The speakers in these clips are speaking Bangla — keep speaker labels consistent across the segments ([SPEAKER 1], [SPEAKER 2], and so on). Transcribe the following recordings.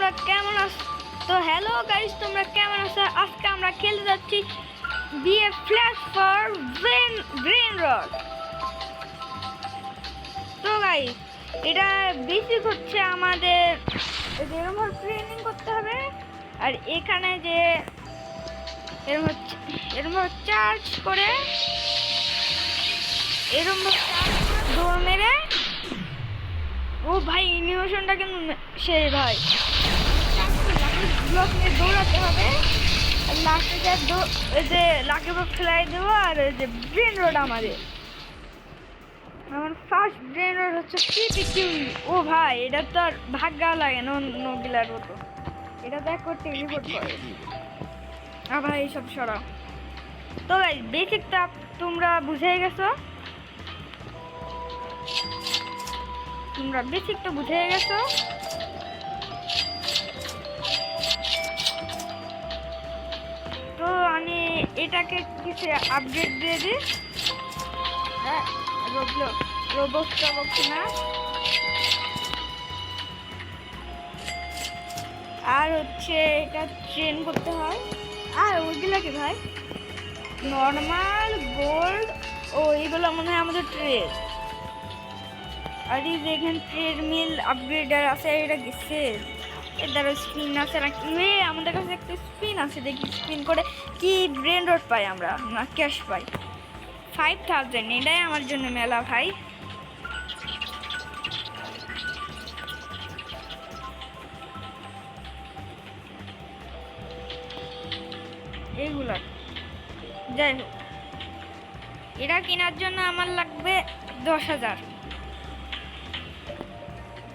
[SPEAKER 1] তোমরা কেমন আছো? তো হ্যালো গাইস, তোমরা কেমন আছো? আজকে আমরা খেলতে যাচ্ছি বিএফ ফ্ল্যাশ ফর ব্রেন রট। তো গাইস, এটা বেসিক হচ্ছে আমাদের এরকম ট্রেনিং করতে হবে। আর এখানে যে এরকম চার্জ করে দৌড় মেরে, ও ভাই ইনোভেশনটা কিন্তু সেই ভাই ব্লক নিয়ে দৌড়াতে হবে। আর লাস্টে যে লাকি বক্স ফেলাই দেবো। আর ওই যে ব্রেন রোড আমার ফার্স্ট ব্রেন রোড হচ্ছে পিপিকিউ। ও ভাই এটা তো আর ভাগ্যা লাগে নগিলার মতো, এটা দেখ করতে রিপোর্ট করে। আর ভাই এইসব সরাও। তো ভাই বেসিকটা তোমরা বুঝে গেছো, তো আমি এটাকে কিছু আপডেট দিয়ে দিই। হ্যাঁ, রোবক্স না। আর হচ্ছে এটা ট্রেন করতে হয়। আর ওইগুলো কি ভাই নর্মাল গোল্ড, ও এইগুলো মনে হয় আমাদের ট্রেড। আর এই যে এখানে ট্রেডমিল আপগ্রেডার আছে, এটা গেছে এর দ্বারা স্পিন আছে নাকি? আমাদের কাছে একটা স্পিন আছে, দেখি স্পিন করে কি ব্রেন রোড পাই আমরা না ক্যাশ পাই। 5000, এটাই আমার জন্য মেলা ভাই। এইগুলা যাই হোক, এটা কেনার জন্য আমার লাগবে 10,000।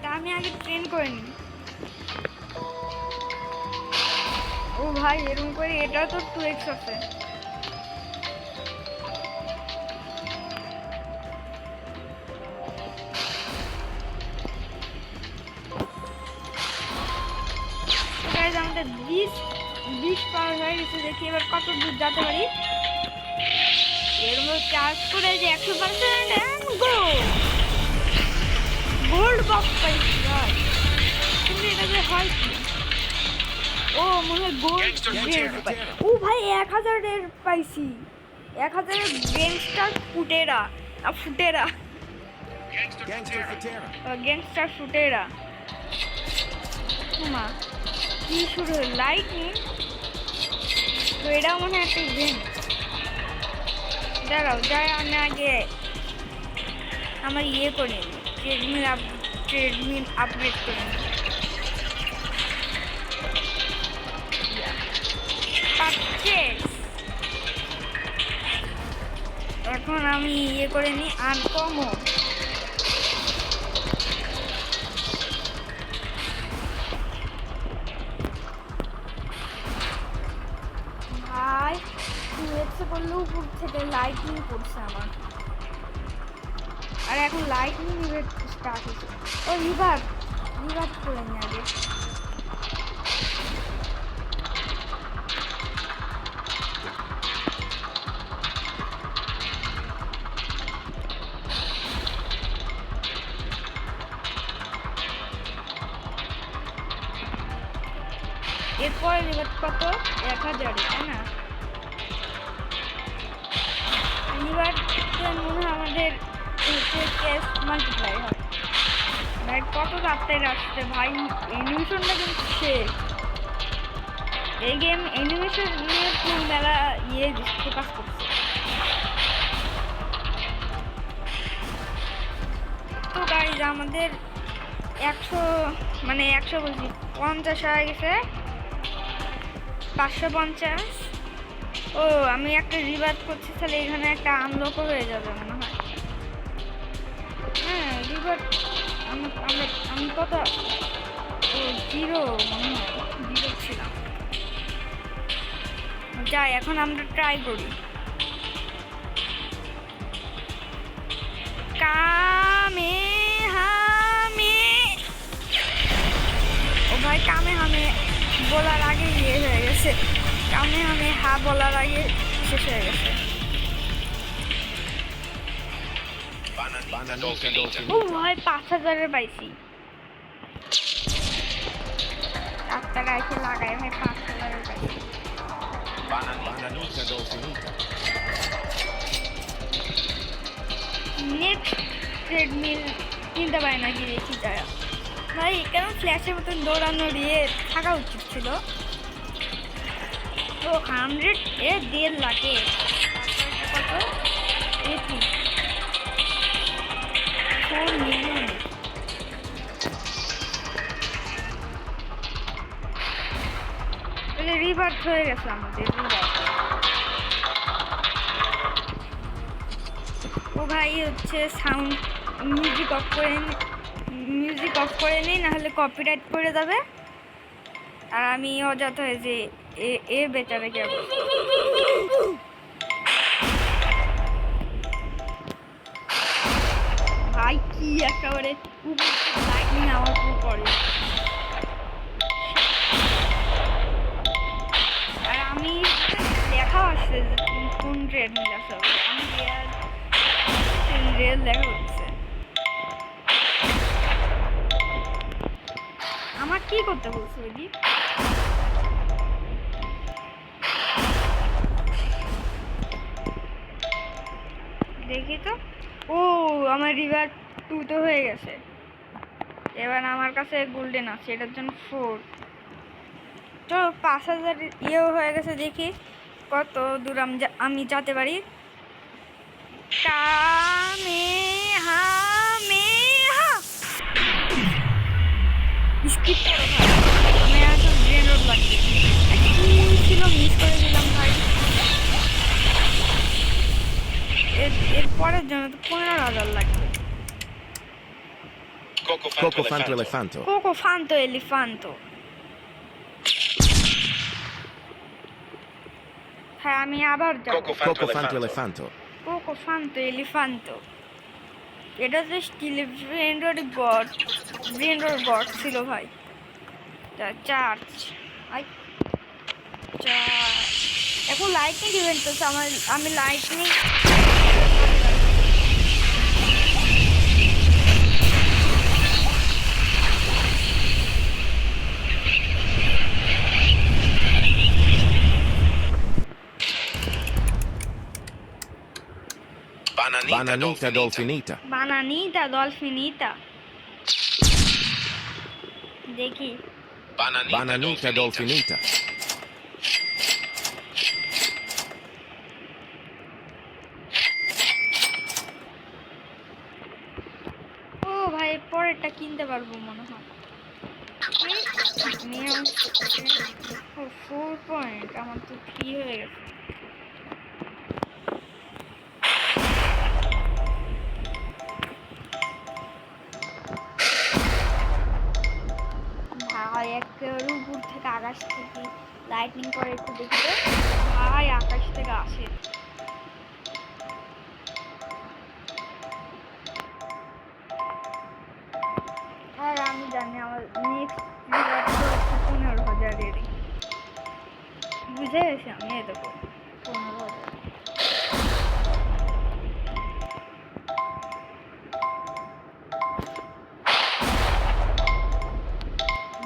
[SPEAKER 1] তা আমি আগে ট্রেন করে নিই। ও ভাই এরকম করে এটা তো 2x আছে। আমাদের 20 পার হয়ে গেছে, দেখি এবার কত দূর যেতে পারি। এরকম চার্জ করে যে 100% গোল্ড বক্স পাইছি ভাই। কিন্তু এটা যে হয় কি, ও মনে হয় গোল্ড। ও ভাই 1000 পাইছি, 1000 গ্যাংস্টার ফুটেরা মা কি শুরু হলো, লাইটনিং। তো এটাও মনে হয় একটা ইভেন্ট। দাঁড়াও যাই আমি আগে আমার করি, ট্রেডমিল আপগ্রেড করে নিই। এখন আমি করে নিই আনকমন। ভাই ইচ্ছে করলে উপর থেকে লাইটনিং পড়ছে আমার। আর এখন লাইটনিং ইভেন্ট স্টার্ট হচ্ছে। ও রিভার্ভ করে নি আগে। এরপরে রিভার্ভ কত? 1000, তাই না? রিভার্ভ মনে হয় আমাদের ক্যাশ মাল্টিপ্লাই হয়। ভাই কত রাত্রে আসছে ভাই, অ্যানিমেশনটা কিন্তু শেষ। এই গেম অ্যানিমেশন নিয়ে খুব মেলা ফোকাস করছে। তো গাইজ আমাদের 100 বলছি 50 হয়ে গেছে, 550। ও আমি একটা রিভার্ভ করছি, তাহলে এখানে একটা আনলকও হয়ে যাবে মনে হয়। হ্যাঁ রিভার্ভ আমি কত, ও 0 মনে হয়, 0 ছিলাম। যাই এখন আমরা ট্রাই করি। ও ভাই কামে বলার আগে হয়ে গেছে, বলার আগে শেষ হয়ে গেছে। ও ভাই 5000 পাইছি। টাকা এসে লাগায় ভাই 5,000 টাকা।
[SPEAKER 2] Bananita dolfinita.
[SPEAKER 1] নেক্সট ট্রেডমিল কিনতে পারে নাকি দেখি তারা। ভাই কেন ফ্ল্যাশের মতন দৌড়ানো দিয়ে থাকা উচিত ছিল। তো 100 এ 1.5 লাখে কত 4 মিলিয়ন। রিভার্স হয়ে গেছে আমাদের রিভার্স। ও ভাই হচ্ছে সাউন্ড মিউজিক অফ করে নিই, নাহলে কপিরাইট করে যাবে। আর আমি অযথা যে এ বেচারে যাব। ভাই কি একেবারে লাইটিং আমার পুরো করে। আর আমি দেখা আসছে কোন ট্রেডমিল আছে, আমি রেল দেখা হচ্ছে। আমার কি করতে বলছো ওই দেখি তো। ও আমার রিভার 2 তো হয়ে গেছে। এবার আমার কাছে গোল্ডেন আছে, এটার জন্য 4। তো 5,000 ইয়েও হয়ে গেছে। দেখি কত দূর আমি যেতে পারি। স্কিপ করো ভাই, আমি এখন ব্রেন রোড লাগবে। কি ছিল মিস করে দিলাম ভাই। এর পরের জন্য তো 15,000 লাগবে।
[SPEAKER 2] Coco fanto elefanto.
[SPEAKER 1] কোকো ফান্তো এলিফান্তো। হ্যাঁ আমি আবার যাব।
[SPEAKER 2] Coco fanto elefanto.
[SPEAKER 1] কোকো ফান্তো এলিফান্তো। এটা তো স্টিল ব্রেন্ডর বট ছিল ভাই। চার্জ এখন লাইটনিং ইভেন্ট তো আমি লাইটনিং
[SPEAKER 2] Bananita dolfinita.
[SPEAKER 1] বানানিটা ডলফিনিটা। দেখি
[SPEAKER 2] Bananita dolfinita.
[SPEAKER 1] ও ভাই পরেরটা কিনতে পারবো মনে হয়। 4 পয়েন্ট আমার তো ফ্রি হয়ে গেছে। ভাই একেবারে উপর থেকে আকাশ থেকে লাইটনিং করে একটু দেখবে ভাই, আকাশ থেকে আসে। আর আমি জানি আমার নেক্সট 15,000 বুঝে গেছি আমি। এ দেবো 15,000।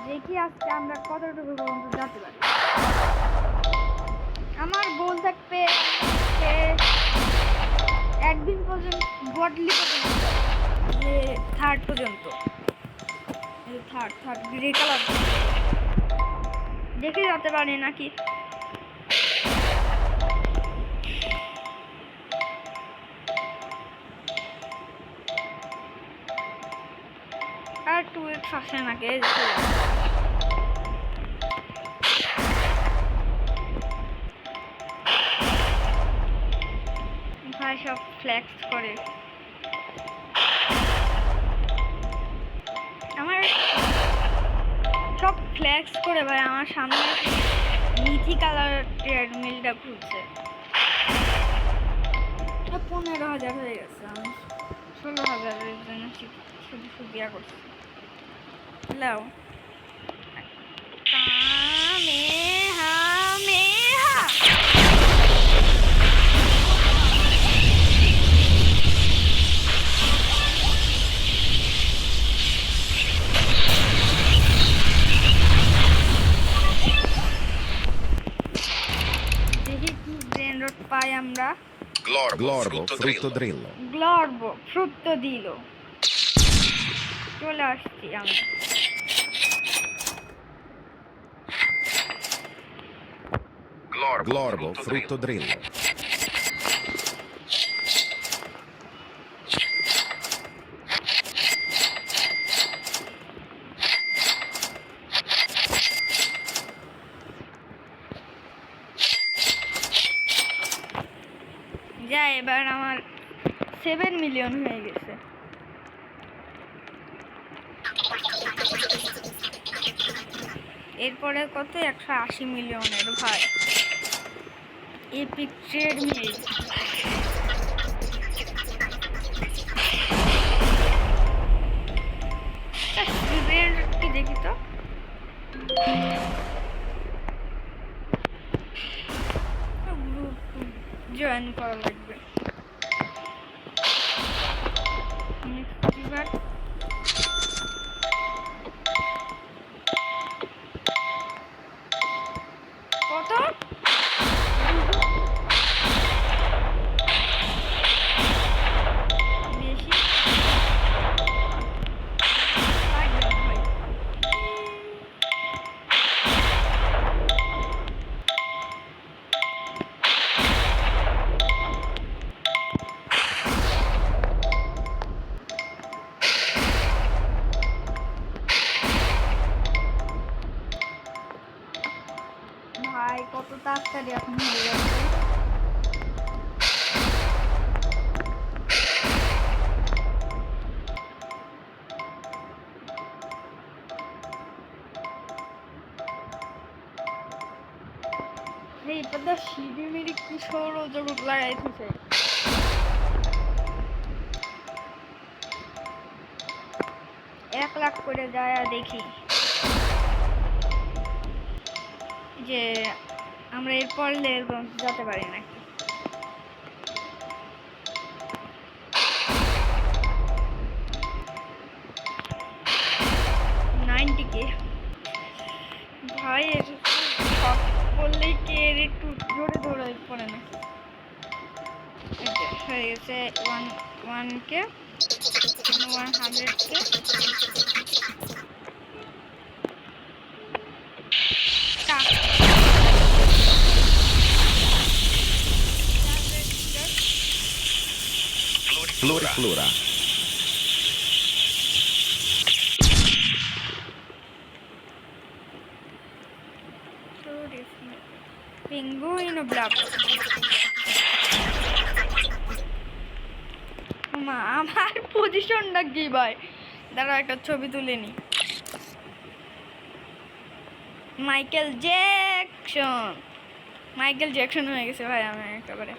[SPEAKER 1] দেখি আজকে আমরা কতটুকু পর্যন্ত যেতে পারি। আমার গোল থাকবে একদিন পর্যন্ত বডলি পর্যন্ত, যে 3rd পর্যন্ত। থার্ড গ্রে কালার দেখে যেতে পারি নাকি। আর 2x আসে নাকি। ভাই সব ফ্লেক্স করে। আমার সব ফ্লেক্স করে ভাই। আমার সামনে মিথি কালার ট্রেডমিলটা ঘুরছে। 15,000 হয়ে গেছে। আমি 16,000-এর জন্য শুধু সুবিয়া করছি। লাও
[SPEAKER 2] Glorbo, frutto drillo.
[SPEAKER 1] গ্লর্বো ফ্রুত্তো দিল। চলে আসছি আমি।
[SPEAKER 2] Glorbo, frutto drillo.
[SPEAKER 1] যা এবার আমার 7 মিলিয়ন হয়ে গেছে। এরপরে কত 180 মিলিয়নের ভাই। এপিক ট্রেড মিল। কি দেখি তো জয়েন করা লাগবে। কত বেশি লাগবে ভাই। ভাই কত তাড়াতাড়ি এখন হয়ে যাচ্ছে। এই পদা সিঁড়ি মিড়ি কি সৌরজগৎ লাগাইতেছে। এক লাখ করে যায় দেখি যে আমরা এরপর যেতে পারি নাকি। ভাই সব করলেই কে একটু জোরে ধরে পড়ে নাকি। হয়ে গেছে 1K 100K।
[SPEAKER 2] Flora.
[SPEAKER 1] Pinguino blanco. মা আমার পজিশনটা কি ভাই? দাঁড়াও একটা ছবি তুলে নি। মাইকেল জ্যাকসন হয়ে গেছে ভাই আমি একেবারে।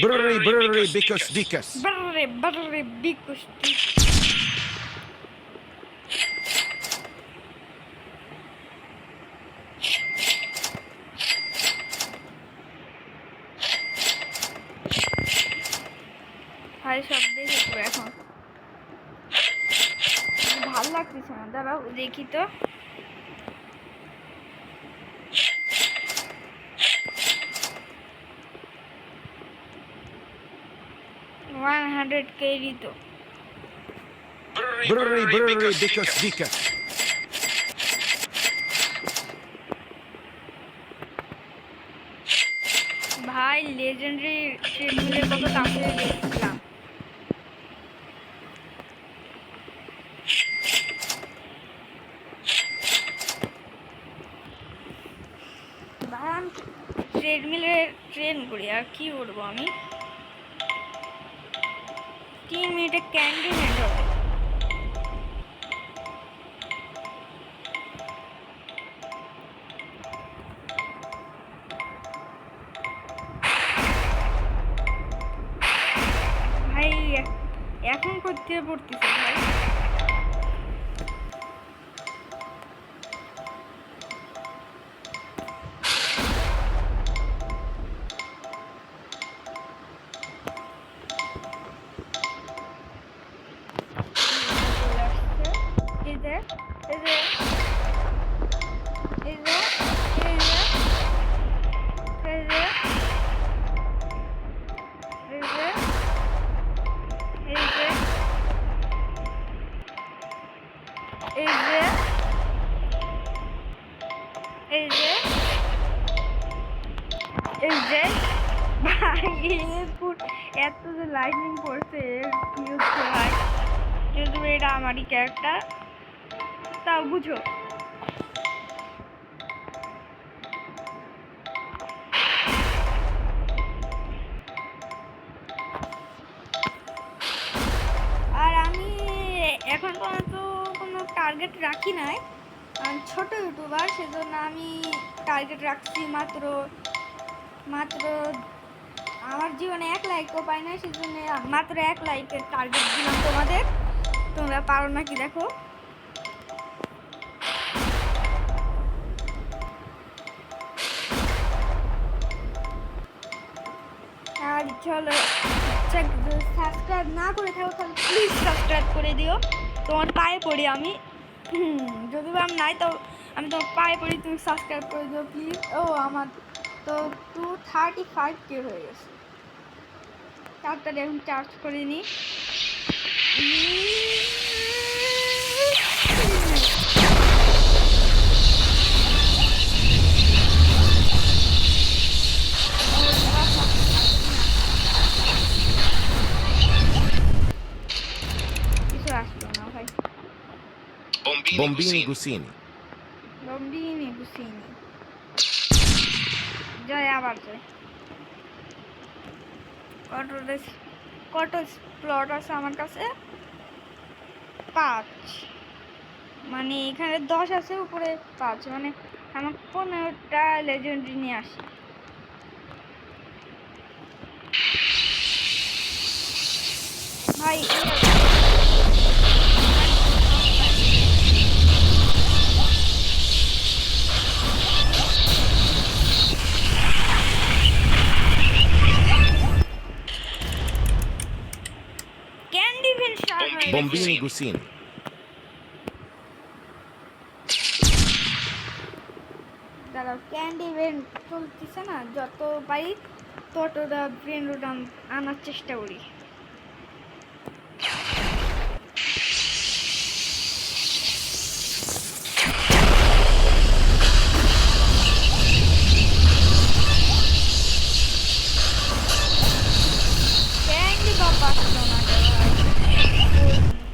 [SPEAKER 2] Brrri, bicus, dicus.
[SPEAKER 1] Brrri, bicus, dicus. ভাই সব দেখবো এখন। ভালো লাগতেছে না, দাঁড়াও দেখি তো। কেজি তো।
[SPEAKER 2] Brrri, bicus, dicus.
[SPEAKER 1] ভাই লেজেন্ডারি ট্রেডমিলের কত কাছে দেখছিলাম। ভাই আমি ট্রেডমিলে ট্রেন করি আর কি করবো আমি। 3 মিনিটে ক্যান্ডি হ্যান্ড হবে। ভাই এখন করতে পড়তেছে ভাই। এই যে এই যে এই যে ভাই এত যে লাইটনিং পড়ছে কি হচ্ছে ভাই, যেহেতু এটা আমারই ক্যারেক্টার তাও বুঝো। আর আমি এখন পর্যন্ত কোনো টার্গেট রাখি নাই, আমি ছোট ইউটিউবার, সেজন্য আমি টার্গেট রাখছি মাত্র আমার জীবনে 1 লাইকও পাই না, সেজন্য মাত্র 1 লাইকের টার্গেট দিলাম তোমাদের। তোমরা পারো নাকি দেখো। আর চলো, সাবস্ক্রাইব না করে থাকো তাহলে প্লিজ সাবস্ক্রাইব করে দিও, তোমার পায়ে পড়ি আমি। যদি বা আমি নাই তো আমি তোমার পায়ে পড়ি, তুমি সাবস্ক্রাইব করে দিও প্লিজ। ও আমার তো 235K হয়ে গেছে, তাড়াতাড়ি এখন চার্জ করে নিই। কিছু আসলো না ভাই।
[SPEAKER 2] Bombini Gusini.
[SPEAKER 1] বম্বিনি বুসিনি জয়, আবার জয়। কত প্লট আছে আমার কাছে? 5, মানে এখানে 10 আছে, উপরে 5, মানে আমার 15টা লেজেন্ডারি নিয়ে আসি। ভাই ক্যান্ডি ভেন শার্ট হয়ে গেছে।
[SPEAKER 2] Bombini Gusini.
[SPEAKER 1] দাঁড়াও, ক্যান্ডি ভেন চলতেছে না, যত পারি ততটা ব্রেন রুট আনার চেষ্টা করি। ক্যান্ডি বাবা আসলো না রে ভাই,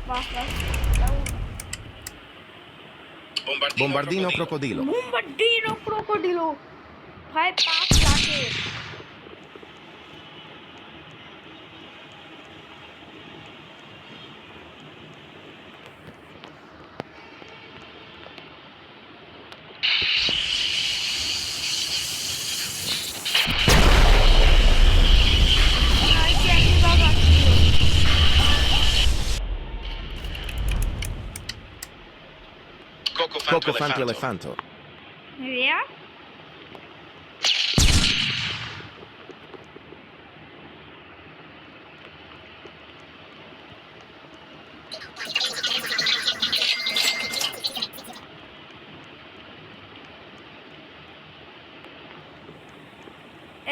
[SPEAKER 1] বাবা
[SPEAKER 2] Bombardino crocodilo.
[SPEAKER 1] Bombardino crocodilo ভাই 5 লাখের। ভাই ক্যান্ডি বাবা আসলো।
[SPEAKER 2] Coco Fanto Elefanto.
[SPEAKER 1] রিয়া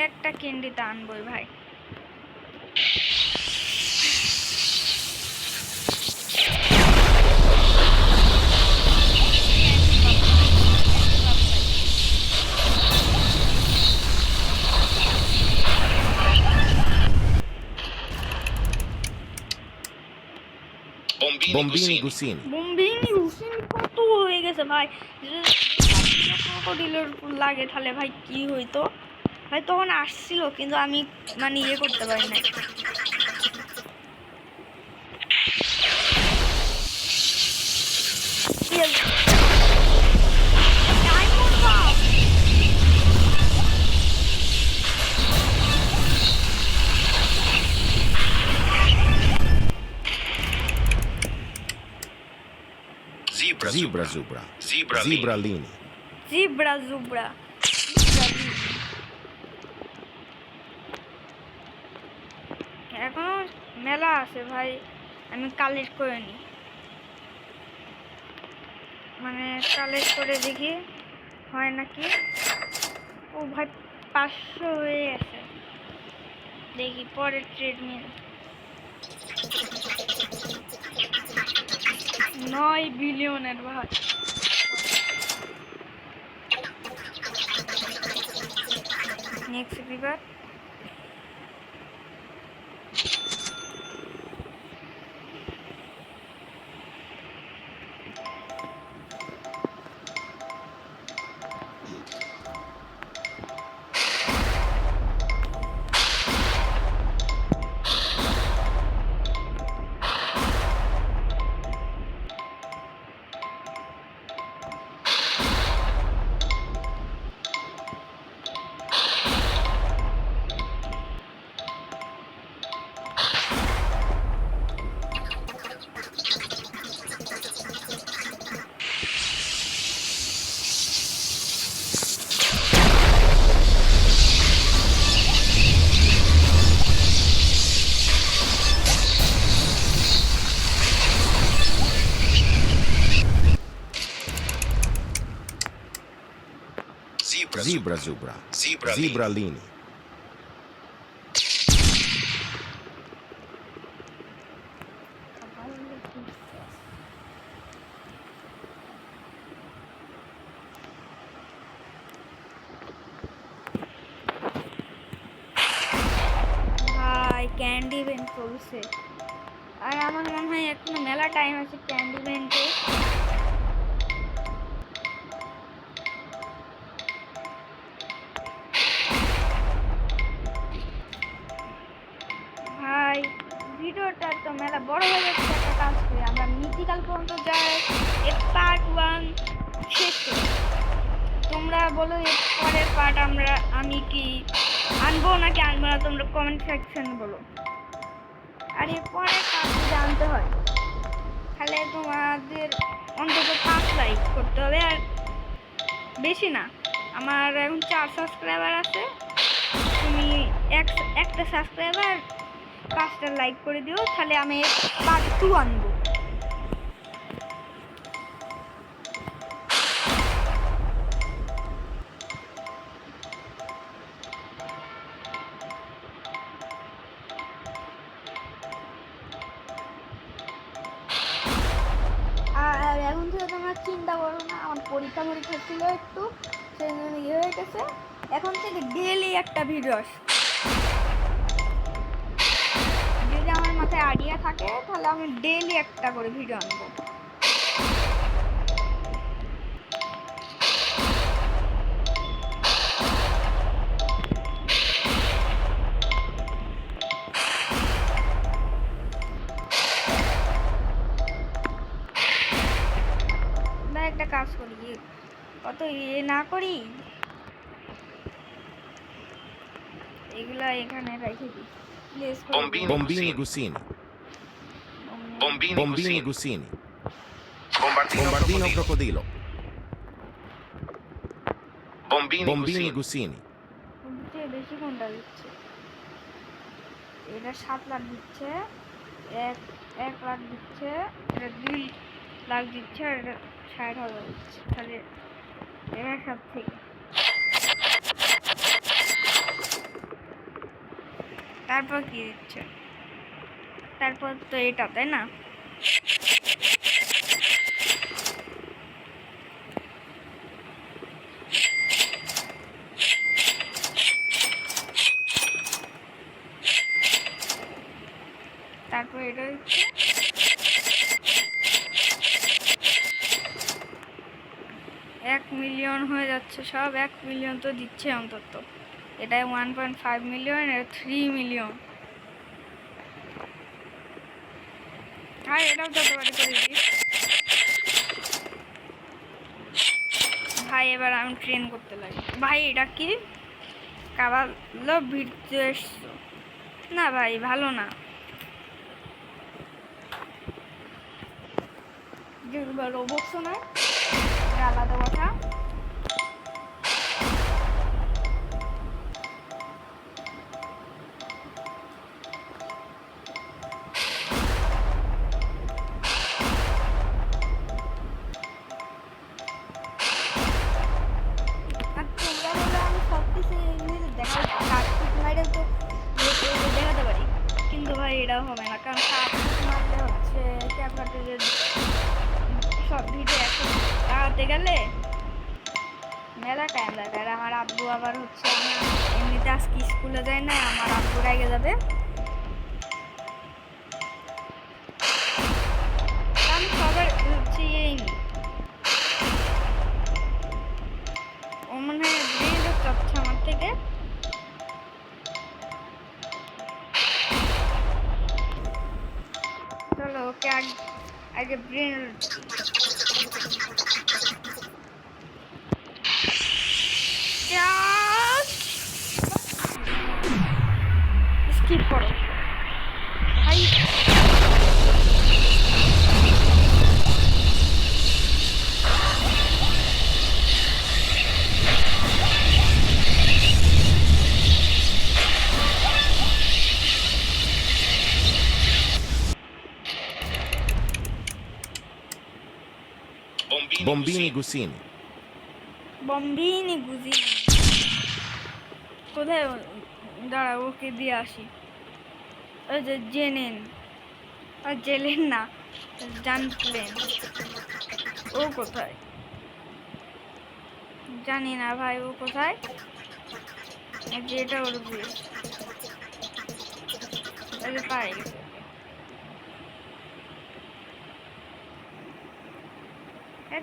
[SPEAKER 1] একটা ক্যান্ডি তা আনবই ভাই।
[SPEAKER 2] Bombini Gusini.
[SPEAKER 1] বম্বিনি হুসেন কত হয়ে গেছে ভাই, ক্রোকোডিলের লাগে তাহলে ভাই কি হইতো ভাই। তখন আসছিল কিন্তু আমি মানে ইয়ে করতে পারি না।
[SPEAKER 2] Zebra Zubra. Zebralini.
[SPEAKER 1] জিব্রা জুব্রা এখনো মেলা আছে ভাই, আমি কালেক্ট করে নিই, মানে কালেক্ট করে দেখি হয় নাকি। ও ভাই 500 হয়ে গেছে, দেখি পরের ট্রেডমিল। 9 বিলিয়নের ভাই। Next river
[SPEAKER 2] Zebra Zubra. Zebralini.
[SPEAKER 1] ভাই ক্যান্ডি ইভেন্ট চলছে, আর আমার মনে হয় এখনো মেলা টাইম আছে ক্যান্ডি ইভেন্টে। ভাই ভিডিওটা তো মেলা বড় হয়ে যাচ্ছে, একটা কাজ করি আমরা মিথিকাল পর্যন্ত যাই, এর পার্ট 1 শেষ করি। তোমরা বলো এর পরের পার্ট আমি কি আনবো নাকি আনবো না, তোমরা কমেন্ট সেকশনে বলো। আর এর পরের পার্ট যদি আনতে হয় তাহলে তোমাদের অন্তত 5 লাইক করতে হবে, আর বেশি না। আমার এখন 4 সাবস্ক্রাইবার আছে, তুমি একটা সাবস্ক্রাইবার 5টা লাইক করে দিও, তাহলে আমি পার্ট 2 আনবো। আর এখন থেকে তোমরা চিন্তা করো না, আমার পরীক্ষা ছিল একটু, সেই জন্য ইয়ে হয়ে গেছে। এখন থেকে ডেইলি একটা ভিডিও আসে, যদি আমার মাথায় আইডিয়া থাকে তাহলে আমি ডেইলি একটা করে ভিডিও আনবো। একটা কাজ করি, কত ইয়ে না করি, এগুলা এখানে রেখে দিই।
[SPEAKER 2] Bombini Gusini. Bombini Gusini. Bombardino crocodilo. Bombini Gusini.
[SPEAKER 1] বেশি কোনটা দিচ্ছে? এটা 7 লাখ দিচ্ছে, 1 লাখ দিচ্ছে, এটা 2 লাখ দিচ্ছে, আর এটা 60,000 দিচ্ছে। তাহলে এরা সব থেকে তারপর কি দিচ্ছে? তারপর তো এটা, তাই না? তারপর এটা দিচ্ছে, $1 মিলিয়ন হয়ে যাচ্ছে সব। 1 মিলিয়ন তো দিচ্ছে অন্তত। এটাই 1.5 মিলিয়ন, এটা 3 মিলিয়ন। আর এটাও যতবারই করে দিই ভাই। এবার আমি ট্রেন করতে লাগি। ভাই এটা কি কাবালো ভিড়তে এসছো? না ভাই, ভালো না। যেগুলো রোবটস না, আলাদা কথা। দেখাতে পারি, কিন্তু ভাই এটাও হবে না, কারণ মারলে হচ্ছে ক্যাপকাটের দিতে গেলে মেলা টাইম লাগে। আর আমার আব্বু আবার হচ্ছে এমনিতে আজকে স্কুলে যায় না, আমার আব্বু রেগে যাবে। আমি সবার হচ্ছে এই নি ও মনে হয় ব্রেন চাচ্ছে আমার থেকে। চলো ওকে আগে ব্রেন স্কিপ করো ভাই।
[SPEAKER 2] Bombini Gusini.
[SPEAKER 1] বম্বিনি গুজি কোথায়? দাঁড়া ওকে দিয়ে আসি। ওই যে জেনেন আর জেলেন না, জানলেন ও কোথায় জানি না ভাই, ও কোথায়? যেটা ওর বিয়ে পাই গেছে।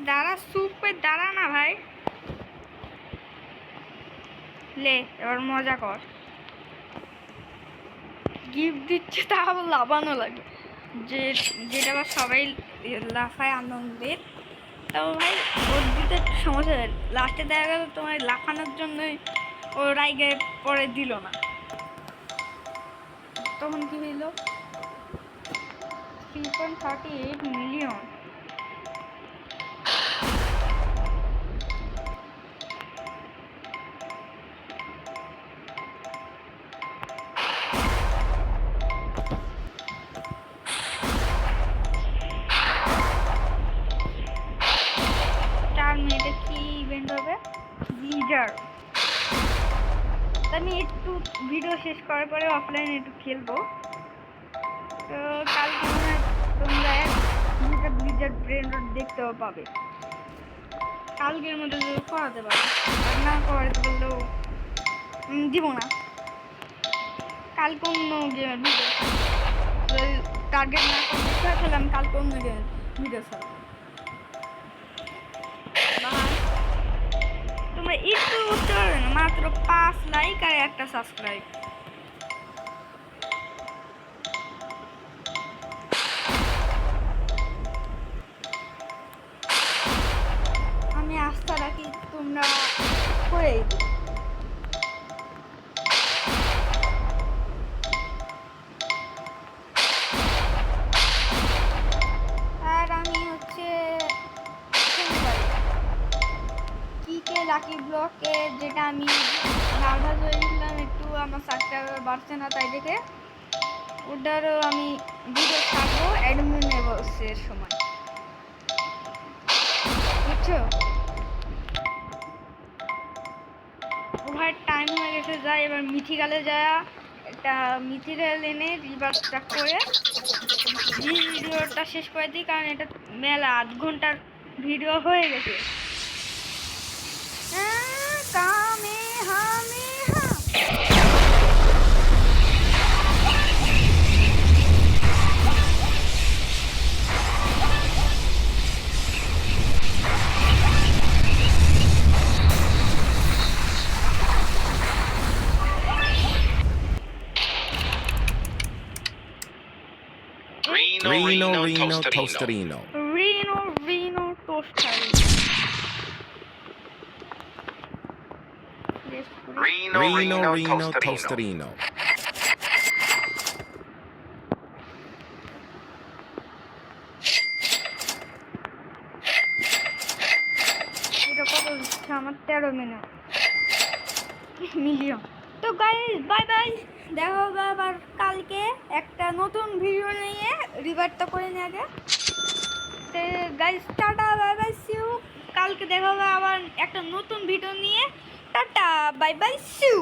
[SPEAKER 1] দাঁড়া সুপে দাঁড়া না ভাই, লে এবার মজা কর। গিফট দিচ্ছে তা আবার লাফানো লাগে, যেটা আবার সবাই লাফায় আনন্দের। তাও ভাই ওর দিতে একটু সমস্যা হয়, লাস্টে দেখা গেল তোমার লাফানোর জন্যই ও রাইগে পরে দিল না। তখন কি হইল? 3.38 মিলিয়ন। কি ইভেন্ট হবে? লিডার। আমি একটু ভিডিও শেষ করার পরে অফলাইনে একটু খেলবো। তো কালকে মনে হয় তোমরা লিডার ব্রেন দেখতেও পাবে। কালকের মধ্যে যদি করাতে পারো, আর না করাতে পারলেও দিব না। কালকে অন্য গেমের ভিডিও টার্গেট না করতে তাহলে আমি কালকে অন্য গেমের ভিডিও ছাড়বো। তোমরা একটু বুঝতে পারবে না, মাত্র 5 লাইক আর 1টা সাবস্ক্রাইব। আমি আস্থা রাখি তোমরা করেই দিও। আর আমি হচ্ছে লাকি ব্লকে, যেটা আমি নার্ভাস হয়েছিলাম একটু, আমার সাবস্ক্রাইবার বাড়ছে না তাই দেখে, ওটারও আমি ভিডিও ছাড়বো অ্যাডমিনেবলসের সময়, বুঝছো? ওভার টাইম হয়ে গেছে, যাই এবার মিথিকালে যায় একটা মিথিকাল এনে রিভার্সটা করে ভিডিওটা শেষ করে দিই, কারণ এটা মেলা 8 ঘন্টার ভিডিও হয়ে গেছে।
[SPEAKER 2] Reno Toasterino.
[SPEAKER 1] Reno Toasterino.
[SPEAKER 2] Reno Toasterino.
[SPEAKER 1] এটা কত হচ্ছে আমার? 13 মিলিয়ন। তো গাইস বাই বাই, দেখা হবে আবার কালকে একটা নতুন ভিডিও নিয়ে। রিভার্টটা করে নিয়ে আগে। তো guys tata bye bye, see you. কালকে দেখা হবে আবার একটা নতুন ভিডিও নিয়ে। Tata bye bye, see you.